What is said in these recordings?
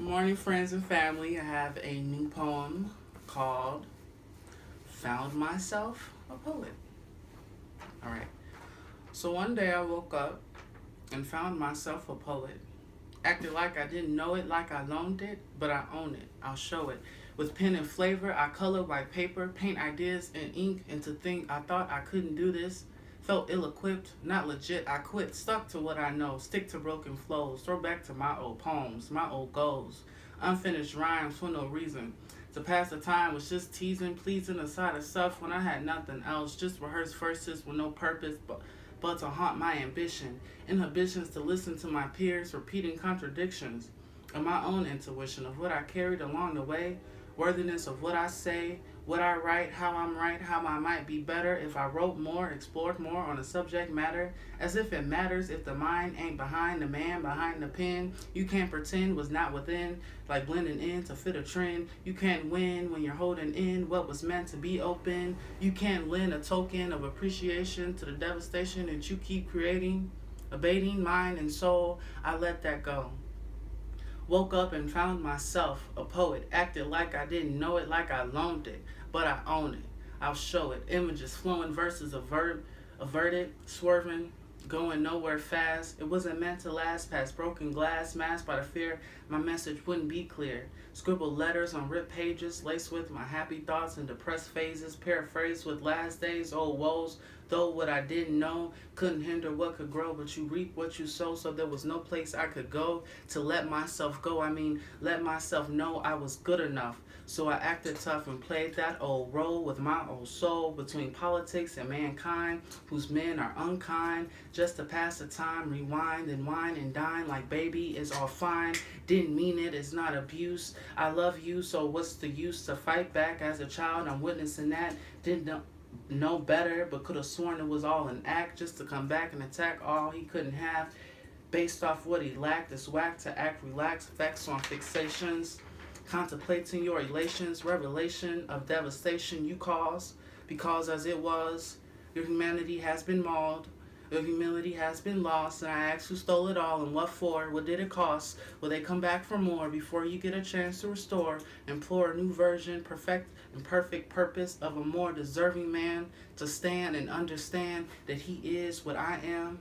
Good morning, friends and family. I have a new poem called Found Myself a Poet. All right. So one day I woke up and found myself a poet. Acted like I didn't know it, like I loaned it, but I own it. I'll show it. With pen and flavor, I color white paper, paint ideas in ink, and to think I thought I couldn't do this. Felt ill-equipped, not legit, I quit, stuck to what I know, stick to broken flows, throw back to my old poems, my old goals, unfinished rhymes for no reason. To pass the time was just teasing, pleasing the side of stuff when I had nothing else, just rehearsed verses with no purpose, but to haunt my ambition, inhibitions to listen to my peers, repeating contradictions of my own intuition, of what I carried along the way, worthiness of what I say, what I write, how I'm right, how I might be better if I wrote more, explored more on a subject matter, as if it matters if the mind ain't behind the man behind the pen. You can't pretend was not within, like blending in to fit a trend. You can't win when you're holding in what was meant to be open. You can't lend a token of appreciation to the devastation that you keep creating, abating mind and soul. I let that go. Woke up and found myself a poet. Acted like I didn't know it, like I loaned it, but I own it. I'll show it. Images flowing, verses averted, swerving, going nowhere fast. It wasn't meant to last past broken glass, masked by the fear my message wouldn't be clear. Scribbled letters on ripped pages, laced with my happy thoughts and depressed phases, paraphrased with last days, old woes. Though what I didn't know couldn't hinder what could grow, but you reap what you sow, so there was no place I could go to let myself go. Let myself know I was good enough. So I acted tough and played that old role with my old soul between politics and mankind, whose men are unkind, just to pass the time, rewind and wine and dine like baby is all fine. Didn't mean it, it's not abuse. I love you, so what's the use to fight back? As a child, I'm witnessing that. Didn't know better, but could have sworn it was all an act just to come back and attack all he couldn't have based off what he lacked. It's whack to act relaxed, effects on fixations, contemplating your elations, revelation of devastation you cause, because as it was, your humanity has been mauled. Your humility has been lost, and I ask who stole it all and what for, what did it cost? Will they come back for more before you get a chance to restore, implore a new version, perfect and perfect purpose of a more deserving man to stand and understand that he is what I am?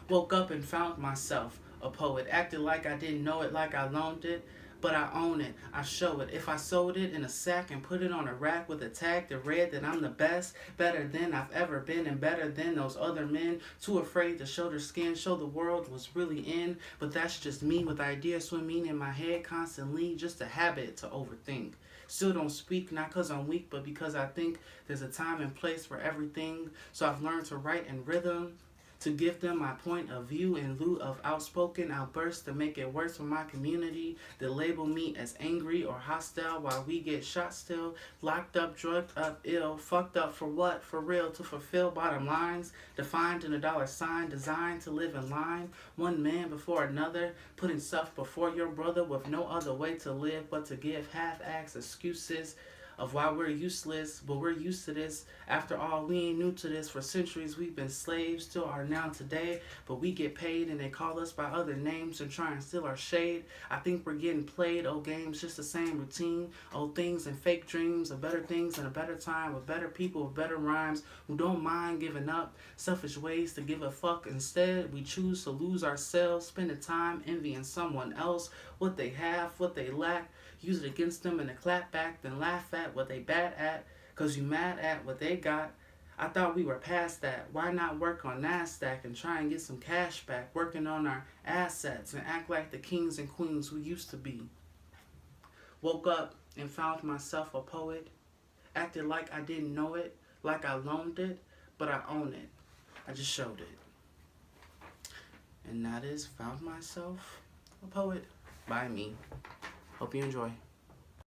Woke up and found myself a poet, acted like I didn't know it, like I loaned it, but I own it, I show it. If I sold it in a sack and put it on a rack with a tag that read that I'm the best, better than I've ever been and better than those other men, too afraid to show their skin, show the world what's really in, but that's just me with ideas swimming in my head constantly, just a habit to overthink. Still don't speak, not because I'm weak, but because I think there's a time and place for everything, so I've learned to write in rhythm, to give them my point of view in lieu of outspoken outbursts to make it worse for my community, that label me as angry or hostile while we get shot still, locked up, drugged up, ill, fucked up for what? For real, to fulfill bottom lines, defined in a dollar sign, designed to live in line, one man before another, putting self before your brother with no other way to live but to give half-assed excuses of why we're useless, but we're used to this. After all, we ain't new to this. For centuries, we've been slaves, still are now today, but we get paid and they call us by other names and try and steal our shade. I think we're getting played, old games, just the same routine, old things and fake dreams of better things and a better time with better people with better rhymes who don't mind giving up selfish ways to give a fuck. Instead, we choose to lose ourselves, spend the time envying someone else, what they have, what they lack, use it against them and a clap back, then laugh at what they bad at, cause you mad at what they got. I thought we were past that. Why not work on NASDAQ and try and get some cash back, working on our assets and act like the kings and queens we used to be? Woke up and found myself a poet, acted like I didn't know it, like I loaned it, but I own it. I just showed it. And that is Found Myself a Poet by me. Hope you enjoy.